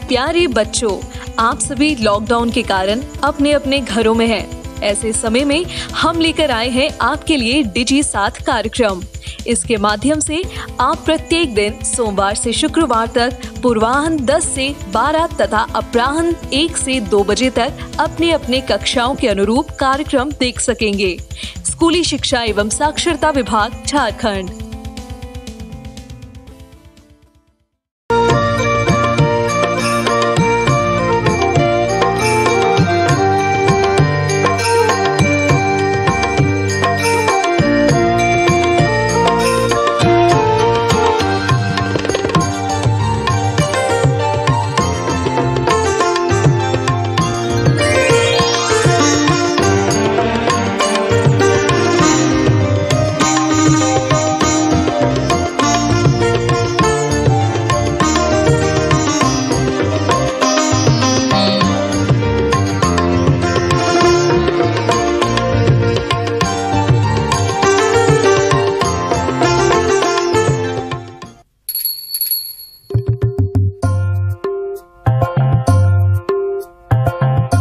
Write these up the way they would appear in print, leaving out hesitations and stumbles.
प्यारे बच्चों, आप सभी लॉकडाउन के कारण अपने अपने घरों में हैं। ऐसे समय में हम लेकर आए हैं आपके लिए डिजी साथ कार्यक्रम। इसके माध्यम से आप प्रत्येक दिन सोमवार से शुक्रवार तक पूर्वाह्न 10 से 12 तथा अपराह्न 1 से 2 बजे तक अपने अपने कक्षाओं के अनुरूप कार्यक्रम देख सकेंगे। स्कूली शिक्षा एवं साक्षरता विभाग, झारखंड।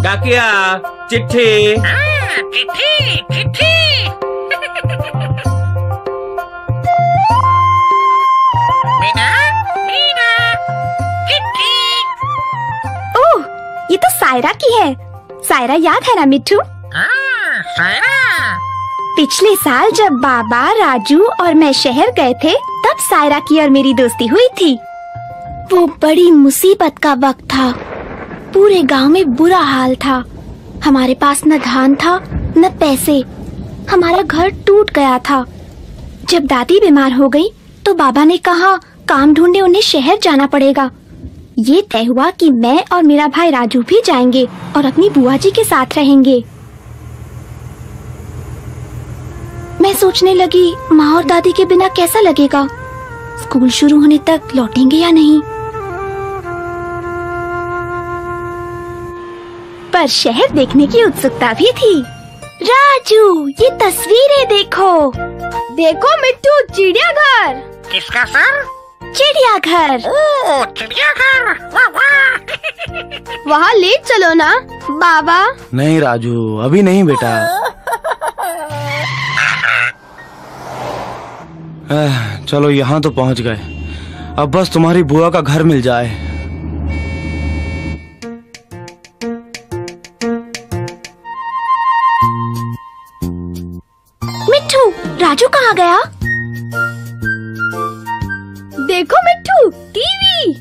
डाकिया, चिट्ठी। चिट्ठी चिट्ठी। मीना मीना चिट्ठी। ओह, ये तो सायरा की है। सायरा याद है ना मिट्टू? सायरा। पिछले साल जब बाबा, राजू और मैं शहर गए थे, तब सायरा की और मेरी दोस्ती हुई थी। वो बड़ी मुसीबत का वक्त था। पूरे गांव में बुरा हाल था। हमारे पास न धान था न पैसे। हमारा घर टूट गया था। जब दादी बीमार हो गई तो बाबा ने कहा काम ढूंढने उन्हें शहर जाना पड़ेगा। ये तय हुआ कि मैं और मेरा भाई राजू भी जाएंगे और अपनी बुआ जी के साथ रहेंगे। मैं सोचने लगी, माँ और दादी के बिना कैसा लगेगा? स्कूल शुरू होने तक लौटेंगे या नहीं? पर शहर देखने की उत्सुकता भी थी। राजू, ये तस्वीरें देखो। देखो मिट्टू, चिड़ियाघर। किसका सर? चिड़ियाघर। ओह, चिड़ियाघर। वाह वाह। वहाँ ले चलो ना बाबा। नहीं राजू, अभी नहीं बेटा। चलो यहाँ तो पहुँच गए। अब बस तुम्हारी बुआ का घर मिल जाए। मिट्टू, राजू कहाँ गया? देखो मिट्टू, टीवी।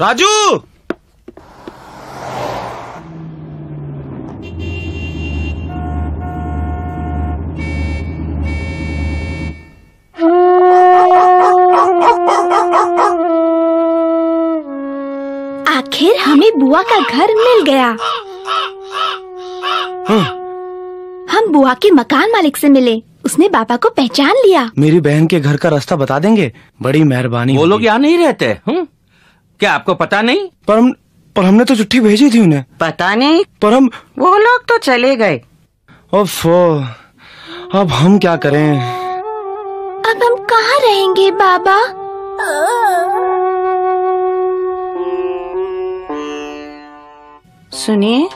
राजू, आखिर हमें बुआ का घर मिल गया। हम बुआ के मकान मालिक से मिले। उसने बाबा को पहचान लिया। मेरी बहन के घर का रास्ता बता देंगे? बड़ी मेहरबानी। वो लोग यहाँ नहीं रहते। क्या आपको पता नहीं? पर हमने तो चिट्ठी भेजी थी उन्हें। पता नहीं, पर हम वो लोग तो चले गए। अब हम क्या करें? अब हम कहाँ रहेंगे बाबा? सुनिए,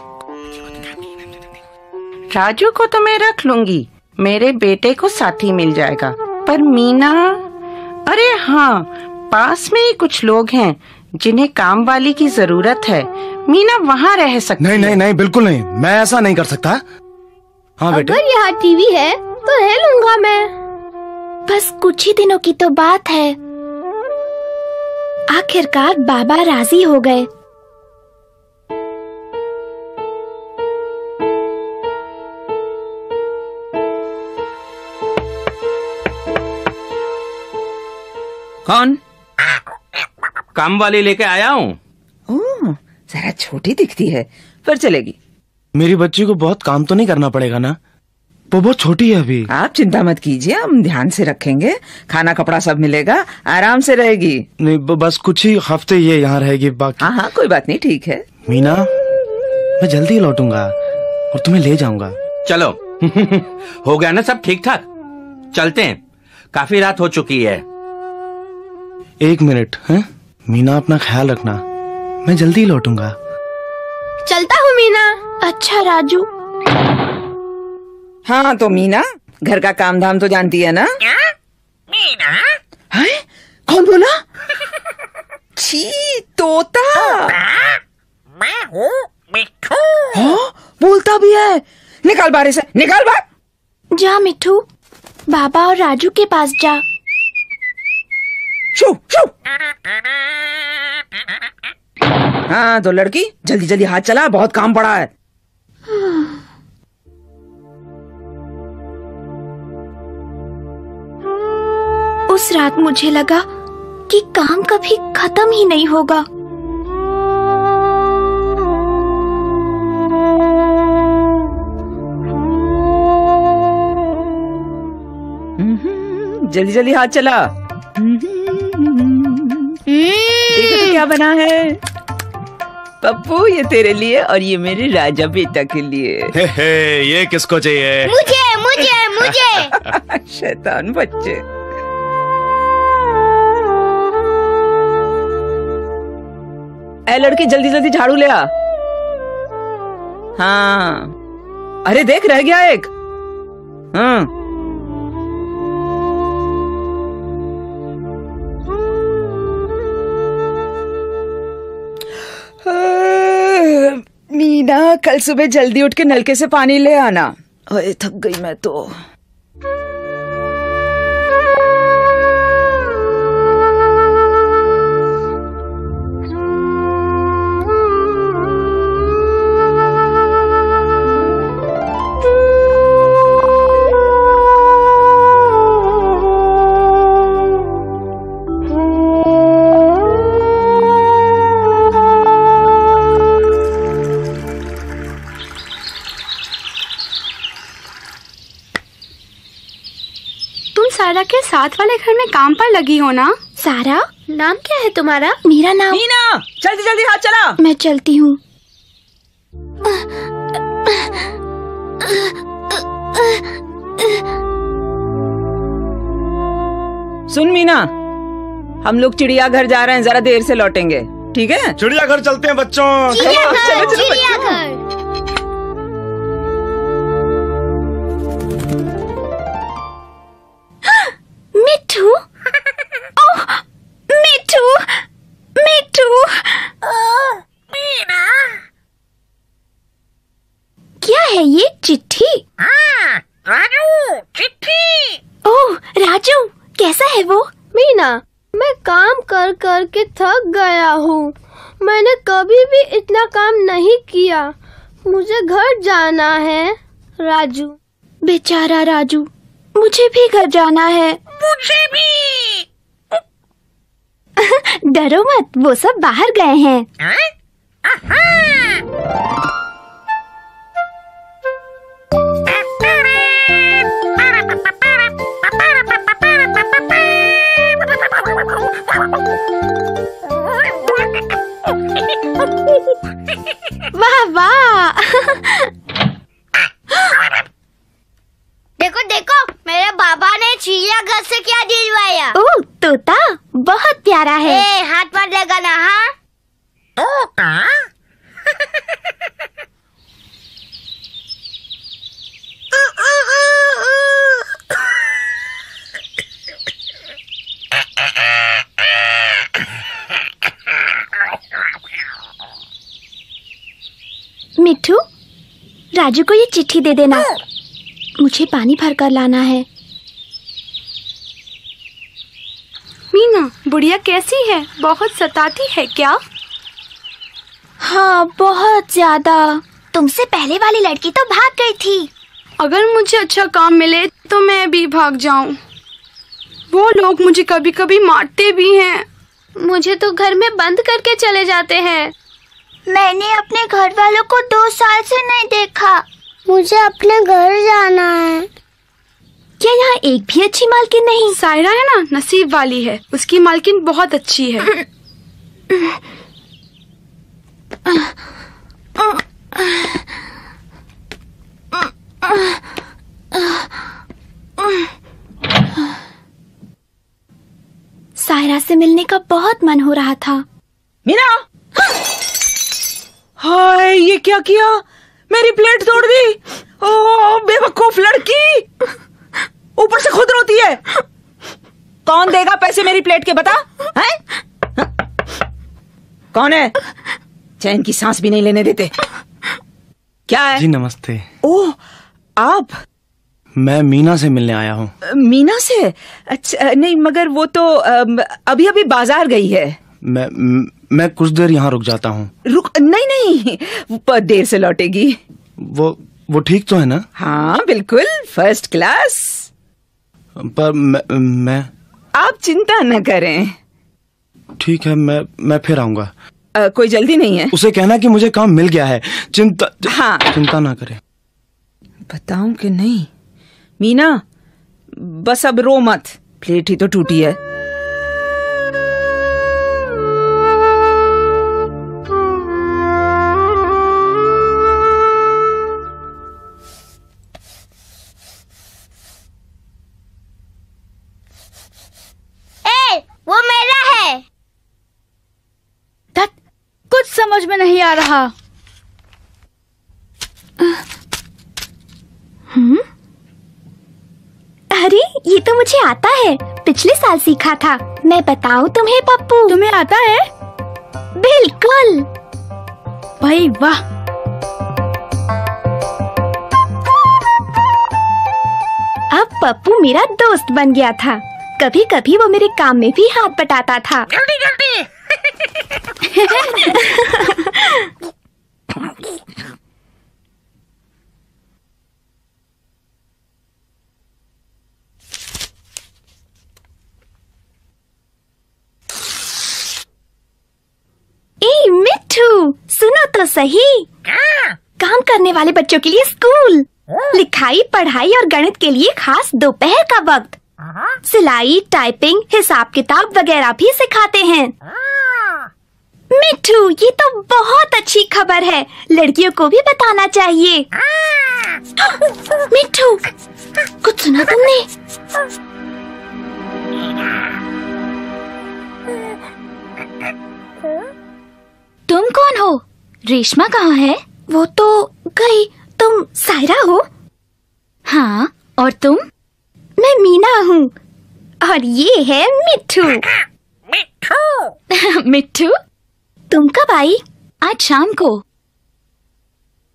राजू को तो मैं रख लूंगी, मेरे बेटे को साथी मिल जाएगा। पर मीना, अरे हाँ, पास में ही कुछ लोग हैं जिन्हें काम वाली की जरूरत है। मीना वहाँ रह सकती है। नहीं, बिल्कुल नहीं। मैं ऐसा नहीं कर सकता। हाँ बेटे। अगर यहाँ टीवी है तो रह लूंगा मैं। बस कुछ ही दिनों की तो बात है। आखिरकार बाबा राजी हो गए। कौन? काम वाली लेके आया हूँ। ओह, जरा छोटी दिखती है, पर चलेगी। मेरी बच्ची को बहुत काम तो नहीं करना पड़ेगा ना? वो बहुत छोटी है अभी। आप चिंता मत कीजिए, हम ध्यान से रखेंगे। खाना कपड़ा सब मिलेगा, आराम से रहेगी। नहीं, बस कुछ ही हफ्ते ये यहाँ रहेगी। बाकी हाँ, कोई बात नहीं, ठीक है। मीना, मैं जल्दी लौटूंगा और तुम्हें ले जाऊंगा। चलो। हो गया ना सब ठीक ठाक? चलते हैं, काफी रात हो चुकी है। 1 मिनट है मीना, अपना ख्याल रखना, मैं जल्दी लौटूंगा। चलता हूँ मीना। अच्छा राजू। हाँ तो मीना, घर का काम धाम तो जानती है ना? क्या? मीना? है? कौन बोला? छी, तोता। मैं हूँ मिट्ठू। हाँ, बोलता भी है। निकाल बाहर से, निकाल बाहर। जा मिट्ठू, बाबा और राजू के पास जा। शू शू। हाँ तो लड़की, जल्दी जल्दी हाथ चला, बहुत काम पड़ा है। उस रात मुझे लगा कि काम कभी खत्म ही नहीं होगा। जल्दी जल्दी हाथ चला। देखो तो क्या बना है। पप्पू, ये तेरे लिए और ये मेरे राजा बेटा के लिए। हे, ये किसको चाहिए? मुझे मुझे मुझे। शैतान बच्चे। ए लड़की, जल्दी जल्दी झाड़ू ले आ। हाँ, अरे देख, रह गया एक। हाँ, मीना, कल सुबह जल्दी उठ के नलके से पानी ले आना। अरे थक गई मैं तो। सारा के साथ वाले घर में काम पर लगी हो ना? सारा, नाम क्या है तुम्हारा? मेरा नाम मीना, जल्दी जल्दी हाथ चला। मैं चलती हूँ। सुन मीना, हम लोग चिड़ियाघर जा रहे हैं, जरा देर से लौटेंगे, ठीक है? चिड़ियाघर चलते हैं बच्चों। चलो चलो बच्चों। मिट्ठू, ओह मिट्ठू, मिट्ठू। मीना? क्या है ये? चिट्ठी? हाँ, राजू, चिट्ठी। ओह राजू, कैसा है वो? मीना, मैं काम कर कर के थक गया हूँ। मैंने कभी भी इतना काम नहीं किया। मुझे घर जाना है। राजू। बेचारा राजू, मुझे भी घर जाना है। मुझे भी। डरो मत, वो सब बाहर गए हैं। वाह वाह। देखो देखो, मेरे बाबा ने चिड़ियाघर से क्या दिलवाया। ओह तोता, बहुत प्यारा है। ए, हाथ मत लगाना। हाँ, तोता? मिट्ठू, राजू को ये चिट्ठी दे देना। मुझे पानी भर कर लाना है। मीना, बुढ़िया कैसी है? बहुत सताती है क्या? हाँ, बहुत ज्यादा। तुमसे पहले वाली लड़की तो भाग गई थी। अगर मुझे अच्छा काम मिले तो मैं भी भाग जाऊं। वो लोग मुझे कभी कभी मारते भी हैं। मुझे तो घर में बंद करके चले जाते हैं। मैंने अपने घर वालों को 2 साल से नहीं देखा। मुझे अपने घर जाना है। क्या यहाँ एक भी अच्छी मालकिन नहीं? सायरा है ना, नसीब वाली है। उसकी मालकिन बहुत अच्छी है। सायरा से मिलने का बहुत मन हो रहा था। मीना, हाय ये क्या किया? मेरी प्लेट तोड़ दी। ओ बेवकूफ लड़की, ऊपर से खुद रोती है। कौन देगा पैसे मेरी प्लेट के, बता? हैं? कौन है? चैन की सांस भी नहीं लेने देते। क्या है? जी नमस्ते। ओह, आप? मैं मीना से मिलने आया हूँ। मीना से? अच्छा, नहीं मगर वो तो अभी अभी बाजार गई है। मैं कुछ देर यहाँ रुक जाता हूँ। नहीं, वो देर से लौटेगी। वो ठीक तो है ना? हाँ बिल्कुल, फर्स्ट क्लास। पर मैं आप चिंता न करें। ठीक है, मैं फिर आऊंगा। कोई जल्दी नहीं है। उसे कहना कि मुझे काम मिल गया है। चिंता ना करे। बताऊं कि नहीं? मीना, बस अब रो मत, प्लेट ही तो टूटी है। वो मेरा है। कुछ समझ में नहीं आ रहा। अरे ये तो मुझे आता है, पिछले साल सीखा था। मैं बताऊं तुम्हें पप्पू? तुम्हें आता है? बिल्कुल। भाई वाह। अब पप्पू मेरा दोस्त बन गया था। कभी कभी वो मेरे काम में भी हाथ बटाता था। जल्दी जल्दी। ए मिट्ठू, सुनो तो सही। काम करने वाले बच्चों के लिए स्कूल, लिखाई पढ़ाई और गणित के लिए खास दोपहर का वक्त, सिलाई, टाइपिंग, हिसाब किताब वगैरह भी सिखाते हैं। मिट्ठू, ये तो बहुत अच्छी खबर है, लड़कियों को भी बताना चाहिए। मिट्ठू, कुछ सुना तुमने? तुम कौन हो? रेशमा कहाँ है? वो तो गई। तुम सायरा हो? हाँ, और तुम? मैं मीना हूँ, और ये है मिट्ठू। मिट्ठू। मिट्ठू, तुम कब आई? आज शाम को।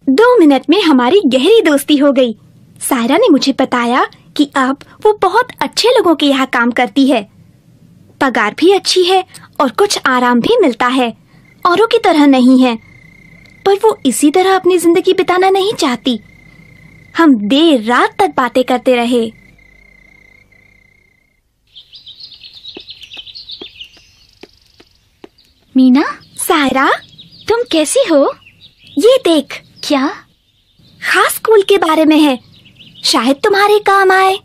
2 मिनट में हमारी गहरी दोस्ती हो गई। सायरा ने मुझे बताया कि अब वो बहुत अच्छे लोगों के यहाँ काम करती है। पगार भी अच्छी है और कुछ आराम भी मिलता है। औरों की तरह नहीं है, पर वो इसी तरह अपनी जिंदगी बिताना नहीं चाहती। हम देर रात तक बातें करते रहे। मीना, सायरा, तुम कैसी हो? ये देख। क्या? खास स्कूल के बारे में है, शायद तुम्हारे काम आए।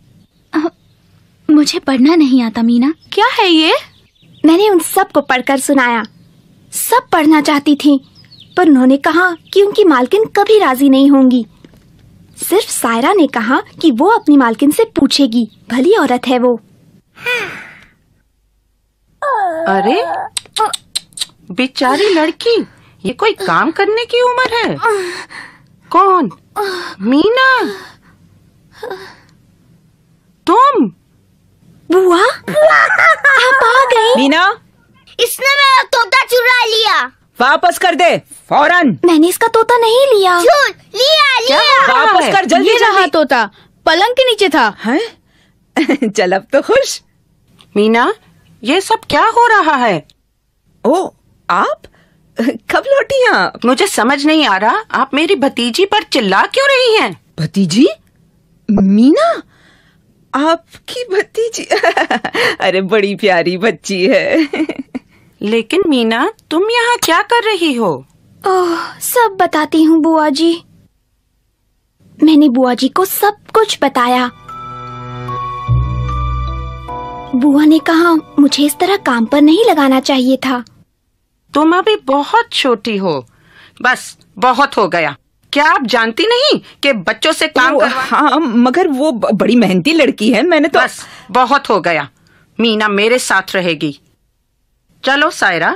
मुझे पढ़ना नहीं आता मीना। क्या है ये? मैंने उन सब को पढ़कर सुनाया। सब पढ़ना चाहती थी, पर उन्होंने कहा कि उनकी मालकिन कभी राजी नहीं होंगी। सिर्फ सायरा ने कहा कि वो अपनी मालकिन से पूछेगी, भली औरत है वो। अरे बेचारी लड़की, ये कोई काम करने की उम्र है? कौन? मीना, तुम? बुआ, आप आ गए। मीना, इसने मेरा तोता चुरा लिया। वापस कर दे फौरन। मैंने इसका तोता नहीं लिया। झूठ, लिया। वापस कर जल्दी। ये रहा तोता, पलंग के नीचे था। हैं? चल अब तो खुश। मीना, ये सब क्या हो रहा है? ओ, आप कब लौटी आप? मुझे समझ नहीं आ रहा, आप मेरी भतीजी पर चिल्ला क्यों रही हैं? भतीजी? मीना, आपकी भतीजी? अरे बड़ी प्यारी बच्ची है। लेकिन मीना, तुम यहाँ क्या कर रही हो? ओह, सब बताती हूँ बुआ जी। मैंने बुआ जी को सब कुछ बताया। बुआ ने कहा मुझे इस तरह काम पर नहीं लगाना चाहिए था। तुम अभी बहुत छोटी हो, बस बहुत हो गया। क्या आप जानती नहीं कि बच्चों से काम करवाना? हाँ, मगर वो बड़ी मेहनती लड़की है। मैंने तो बस बहुत हो गया। मीना मेरे साथ रहेगी। चलो सायरा।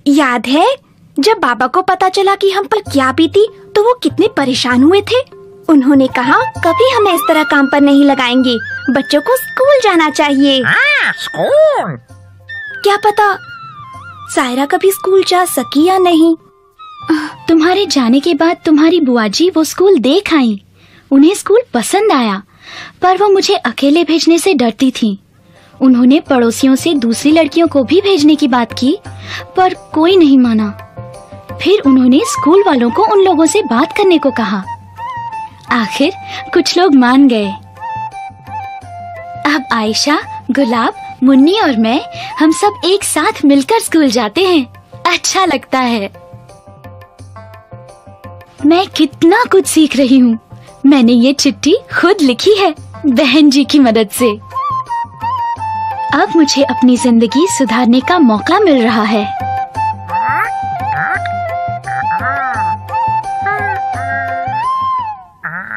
याद है जब बाबा को पता चला कि हम पर क्या बीती तो वो कितने परेशान हुए थे। उन्होंने कहा कभी हमें इस तरह काम पर नहीं लगाएंगे, बच्चों को स्कूल जाना चाहिए। स्कूल। क्या पता सायरा कभी स्कूल जा सकी या नहीं। तुम्हारे जाने के बाद तुम्हारी बुआ जी वो स्कूल देख आई। उन्हें स्कूल पसंद आया, पर वो मुझे अकेले भेजने से डरती थी। उन्होंने पड़ोसियों से दूसरी लड़कियों को भी भेजने की बात की, पर कोई नहीं माना। फिर उन्होंने स्कूल वालों को उन लोगों से बात करने को कहा। आखिर कुछ लोग मान गए। अब आयशा, गुलाब, मुन्नी और मैं हम सब एक साथ मिलकर स्कूल जाते हैं। अच्छा लगता है। मैं कितना कुछ सीख रही हूँ। मैंने ये चिट्ठी खुद लिखी है बहन जी की मदद से। अब मुझे अपनी जिंदगी सुधारने का मौका मिल रहा है।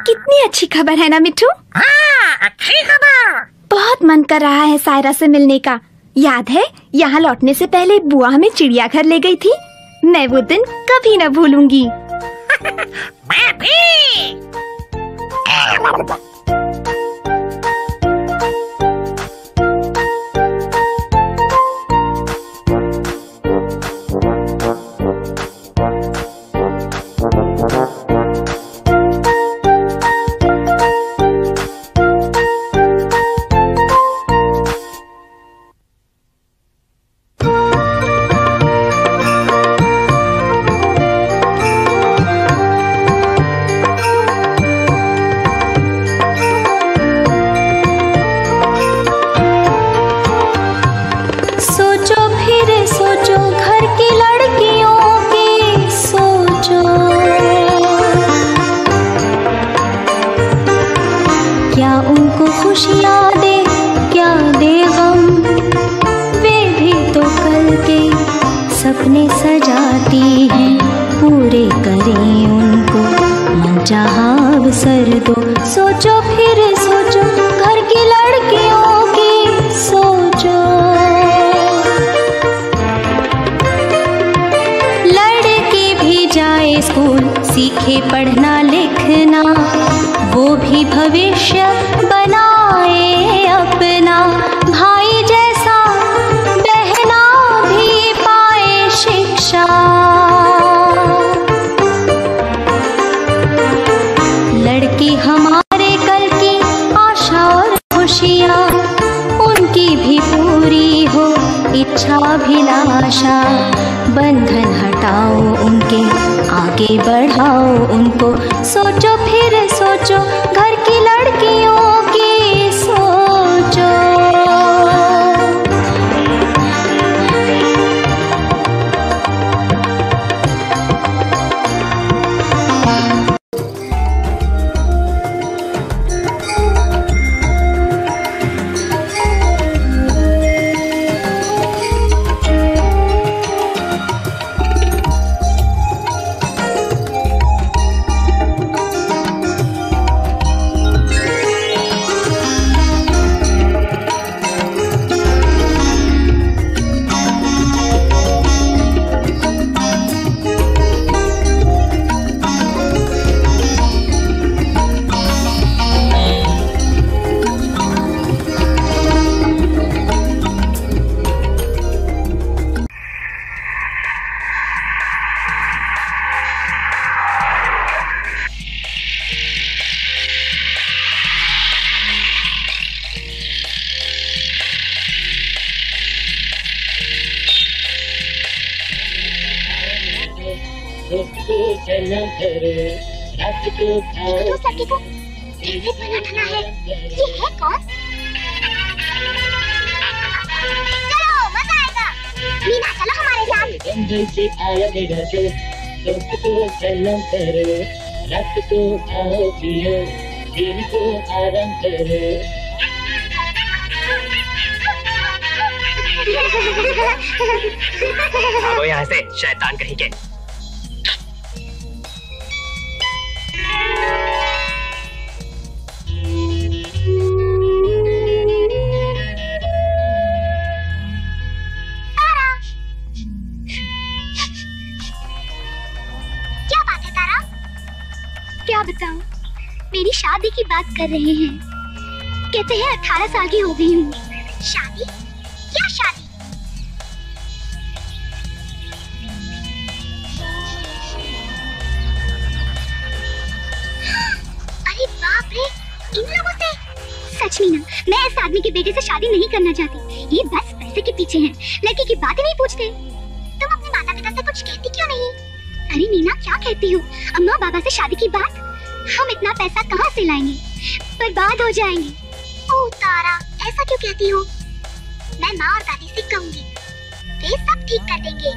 कितनी अच्छी खबर है ना मिट्टू? हाँ, अच्छी खबर। बहुत मन कर रहा है सायरा से मिलने का। याद है यहाँ लौटने से पहले बुआ हमें चिड़ियाघर ले गई थी। मैं वो दिन कभी न भूलूंगी। मैं भी। सपने सजाती हैं, पूरे करें उनको, मन चाहा अवसर दो। सोचो फिर सोचो, घर की लड़कियों की सोचो। लड़की भी जाए स्कूल, सीखे पढ़ना लिखना, वो भी भविष्य बनाए अपना। भाई जैसा बहना भी पाए शिक्षा। लड़की हमारे कल की आशा और खुशियाँ, उनकी भी पूरी हो इच्छाभिलाषा। बंधन हटाओ उनके, आगे बढ़ाओ उनको। सोचो फिर सोचो, घर की लड़कियों की सोचो। भागो यहाँ से, शैतान कहीं के। क्या बताऊं, मेरी शादी की बात कर रहे हैं। कहते हैं 18 साल की हो गई हूँ। शादी? क्या शादी? अरे बाप रे, इन लोगों से? सच मीना, मैं इस आदमी के बेटे से शादी नहीं करना चाहती। ये बस पैसे के पीछे हैं, लड़की की बात ही नहीं पूछते। तुम अपने माता पिता से कुछ कहती क्यों नहीं? अरे मीना, क्या कहती हो? अम्मा बाबा से शादी की बात? हम इतना पैसा कहाँ से लाएंगे? बर्बाद हो जाएंगे। ओह तारा, ऐसा क्यों कहती हो? मैं माँ और दादी से कहूँगी, वे सब ठीक कर देंगे।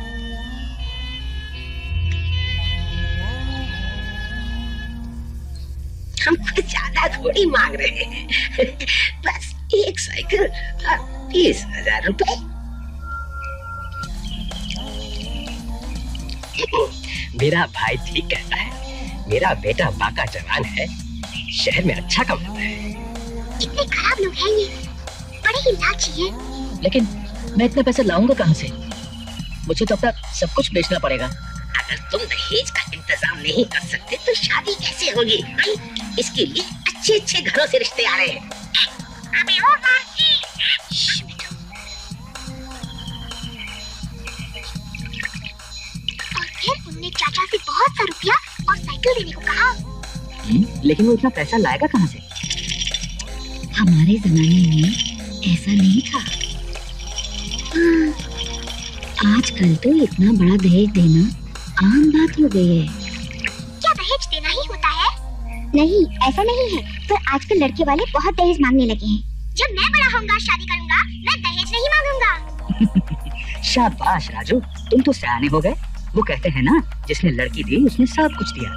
हम कुछ ज्यादा थोड़ी मांग रहे हैं, बस एक साइकिल और 20,000 रुपए। मेरा भाई ठीक कहता है, मेरा बेटा बाका जवान है, शहर में अच्छा कमाता है। इतने खराब लोग हैं ये, बड़े ही लालची हैं। लेकिन मैं इतना पैसा लाऊंगा कहाँ से? मुझे तो अपना सब कुछ बेचना पड़ेगा। अगर तुम दहेज का इंतजाम नहीं कर सकते तो शादी कैसे होगी? इसके लिए अच्छे अच्छे घरों से रिश्ते आ रहे हैं। अबे ओ लड़की, और फिर उनने चाचा से बहुत सा रुपया और साइकिल देने को कहा। लेकिन वो इतना पैसा लाएगा कहाँ से? हमारे जमाने में ऐसा नहीं था। आजकल तो इतना बड़ा दहेज देना आम बात हो गई है। क्या दहेज देना ही होता है? नहीं, ऐसा नहीं है, पर आजकल लड़के वाले बहुत दहेज मांगने लगे हैं। जब मैं बड़ा होऊंगा, शादी करूंगा, मैं दहेज नहीं मांगूंगा। शाबाश राजू, तुम तो सयाने हो गए। वो कहते हैं ना, जिसने लड़की दी उसने सब कुछ दिया।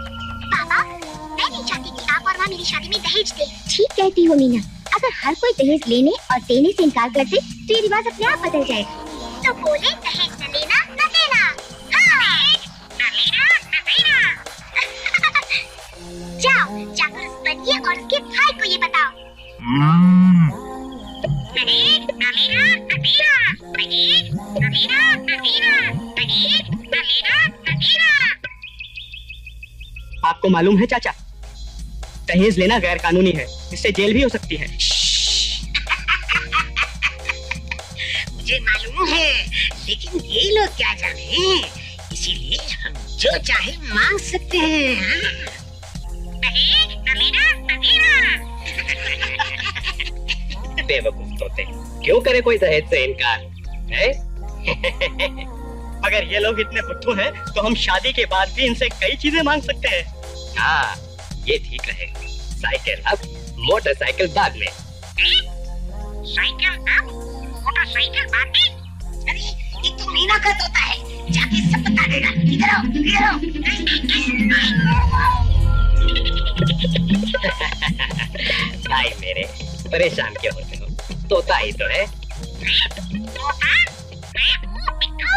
पापा, मैं नहीं चाहती कि आप और माँ मेरी शादी में दहेज दे। ठीक कहती हो मीना, अगर हर कोई दहेज लेने और देने से इनकार कर दे तो ये रिवाज अपने आप बदल जाएगा। तो बोले दहेज न लेना न देना। जाओ, जाकर उस बनिए और उसके भाई को ये बताओ। आपको मालूम है चाचा, दहेज लेना गैर कानूनी है, इससे जेल भी हो सकती है। मुझे मालूम है, लेकिन ये लोग क्या जाने, इसीलिए हम जो चाहे मांग सकते हैं। बेवकूफ तोते, क्यों करे कोई दहेज से इनकार है? अगर ये लोग इतने बुद्धू हैं, तो हम शादी के बाद भी इनसे कई चीजें मांग सकते हैं। हाँ, ये ठीक रहेगा। साइकिल अब, मोटरसाइकिल बाद में। साइकिल अब, मोटरसाइकिल बाद में? अरे ये तो मीना का तोता है, जाके सब बता देगा। इधर आओ, इधर आओ। भाई मेरे, परेशान क्यों होते हो? तोता ही तो है। तोता? मिट्ठू।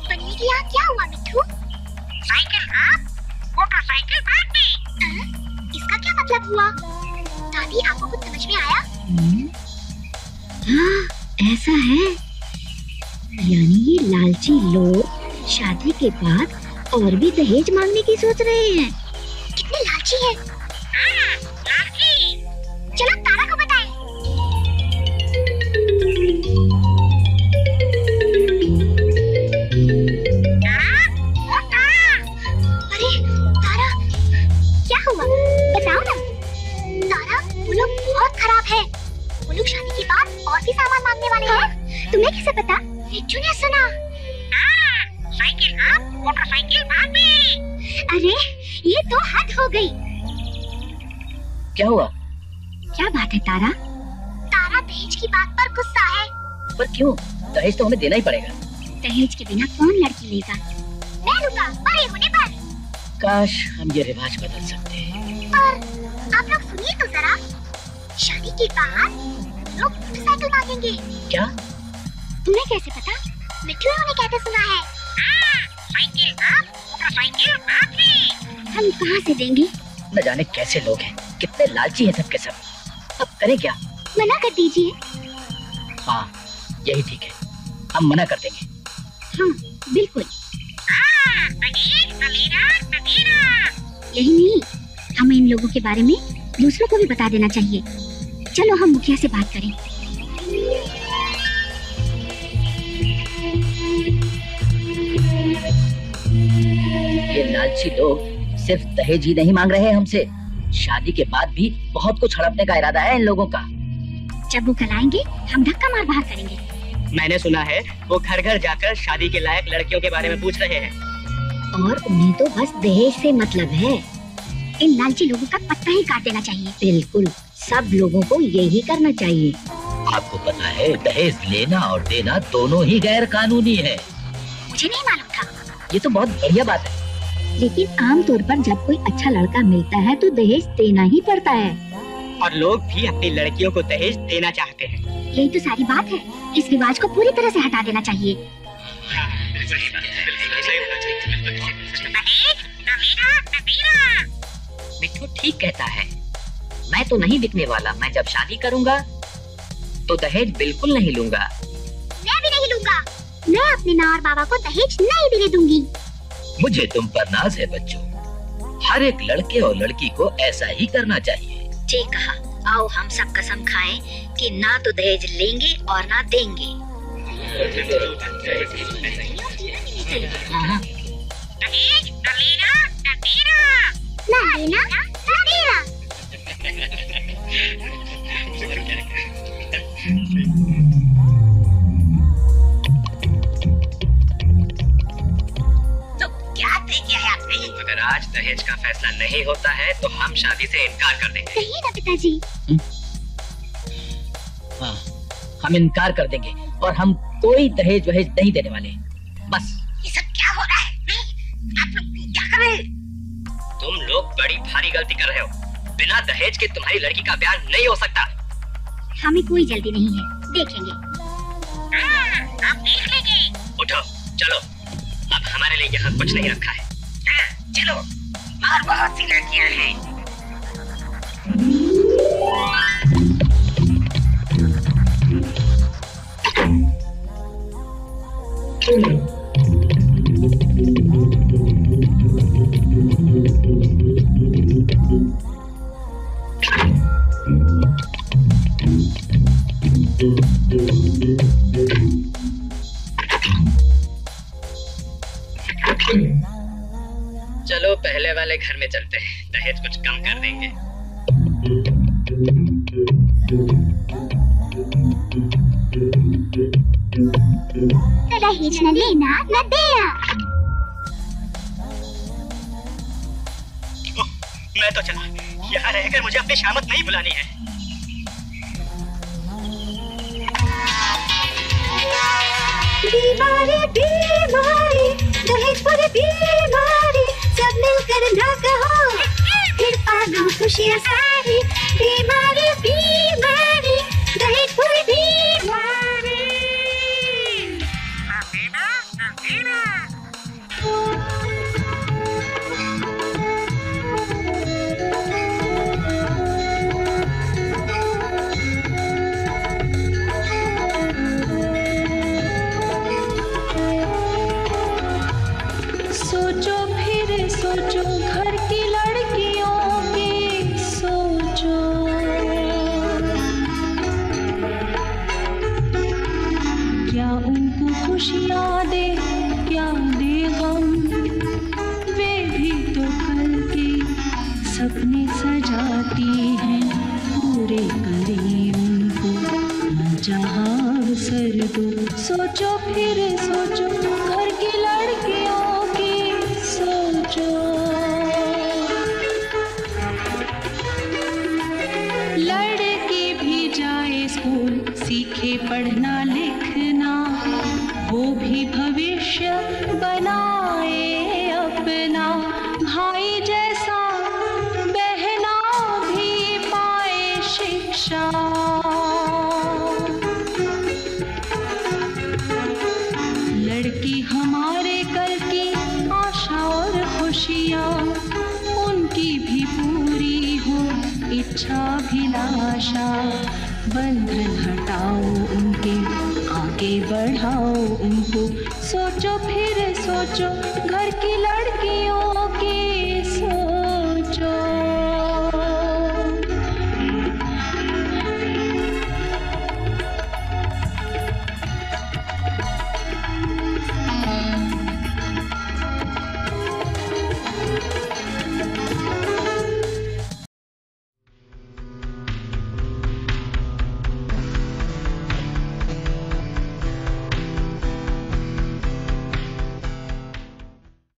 बनिए कि यहाँ क्या हुआ मिट्ठू? साइकिल अब, मोटरसाइकिल बाद में। इसका क्या मतलब हुआ? दादी, आपको कुछ समझ में आया? हाँ, ऐसा है। यानी ये लालची लोग शादी के बाद और भी दहेज मांगने की सोच रहे हैं। कितने लालची हैं? लालची। चलो तारा को बताएं। अरे तारा, क्या हुआ? बताओ ना। तारा, वो लोग बहुत खराब है। वो लोग शादी के बाद और भी सामान मांगने वाले हैं। तुम्हें कैसे पता? मिट्ठू ने सुना। साइकिल अब, मोटरसाइकिल बाद में। अरे ये तो हद हो गई। क्या हुआ? क्या बात है तारा? तारा दहेज की बात पर गुस्सा है। पर क्यों? दहेज तो हमें देना ही पड़ेगा। दहेज के बिना कौन लड़की लेगा? मैं लूंगा, बड़े होने पर। काश हम ये रिवाज बदल सकते हैं। पर आप लोग सुनिए तो जरा, शादी के बाद लोग मोटरसाइकिल मांगेंगे। क्या? तुम्हें कैसे पता? मिट्ठू ने उन्हें कहते सुना है। साइकिल अब, मोटरसाइकिल बाद में। हम कहाँ से देंगे? न जाने कैसे लोग हैं, कितने लालची हैं सबके सब। अब करें क्या? मना कर दीजिए। हाँ, यही ठीक है। हम मना कर देंगे। हाँ बिल्कुल। यही नहीं, हमें इन लोगों के बारे में दूसरों को भी बता देना चाहिए। चलो हम मुखिया से बात करें। ये लालची लोग सिर्फ दहेज ही नहीं मांग रहे हैं हमसे, शादी के बाद भी बहुत कुछ हड़पने का इरादा है इन लोगों का। जब वो कल आएंगे हम धक्का मार बाहर करेंगे। मैंने सुना है वो घर घर जाकर शादी के लायक लड़कियों के बारे में पूछ रहे हैं। और उन्हें तो बस दहेज से मतलब है। इन लालची लोगों का पत्ता ही काट देना चाहिए। बिल्कुल, सब लोगों को यही करना चाहिए। आपको पता है दहेज लेना और देना दोनों ही गैर कानूनी है। मुझे नहीं मालूम था। ये तो बहुत बढ़िया बात है। लेकिन आमतौर पर जब कोई अच्छा लड़का मिलता है तो दहेज देना ही पड़ता है। और लोग भी अपनी लड़कियों को दहेज देना चाहते हैं। यही तो सारी बात है। इस रिवाज को पूरी तरह से हटा देना चाहिए। मिट्ठू ठीक कहता है। मैं तो नहीं बिकने वाला। मैं जब शादी करूंगा तो दहेज बिल्कुल नहीं लूंगा। मैं भी नहीं लूंगा। मैं अपने माँ और बाबा को दहेज नहीं देने दूंगी। मुझे तुम पर नाज है बच्चों। हर एक लड़के और लड़की को ऐसा ही करना चाहिए। ठीक कहा। आओ हम सब कसम खाएं कि ना तो दहेज लेंगे और ना देंगे। दहेज ना लेना ना देना। ना लेना ना देना। तो क्या तय किया है आपने? अगर आज दहेज का फैसला नहीं होता है तो हम शादी से इनकार कर देंगे। नहीं ना पिताजी। हाँ, हम इनकार कर देंगे और हम कोई दहेज वहेज नहीं देने वाले। बस। ये सब क्या हो रहा है? आप लोग क्या कर रहे हैं? तुम लोग बड़ी भारी गलती कर रहे हो। बिना दहेज के तुम्हारी लड़की का ब्याह नहीं हो सकता। हमें कोई जल्दी नहीं है, देखेंगे। आप देख लेंगे। उठो, चलो। अब हमारे लिए यहाँ कुछ नहीं रखा है। चलो। और बहुत सी लड़कियाँ हैं। चलो पहले वाले घर में चलते हैं, दहेज कुछ कम कर देंगे। दहेज न लेना न देना। मैं तो चला। यहाँ रहकर मुझे अपनी शामत नहीं बुलानी है। बीमारी बीमारी दहेज पर बीमारी, सब मिलकर ना कहो फिर पालो खुशियाँ सारी। बीमारी बीमारी दहेज पर बीमारी। सोचो फिर सोचो घर की लड़कियों की सोचो। क्या उनको खुशियाँ दे क्या दे गम, वे भी तो कल के सपने सजाती हैं। पूरे करे उनको जहाँ अवसर दो। सोचो फिर सोचो घर की लड़कियों सोचो। लड़की भी जाए स्कूल, सीखे पढ़ना लिखना, वो भी भविष्य बनाए अपना। भाई जैसा बहना भी पाए शिक्षा। लड़की हमारे कल की आशा और खुशियाँ, उनकी भी पूरी हो इच्छा अभिलाषा। बंधन हटाओ उनके आगे आगे बढ़ाओ उनको, सोचो फिर सोचो घर की लड़कियों के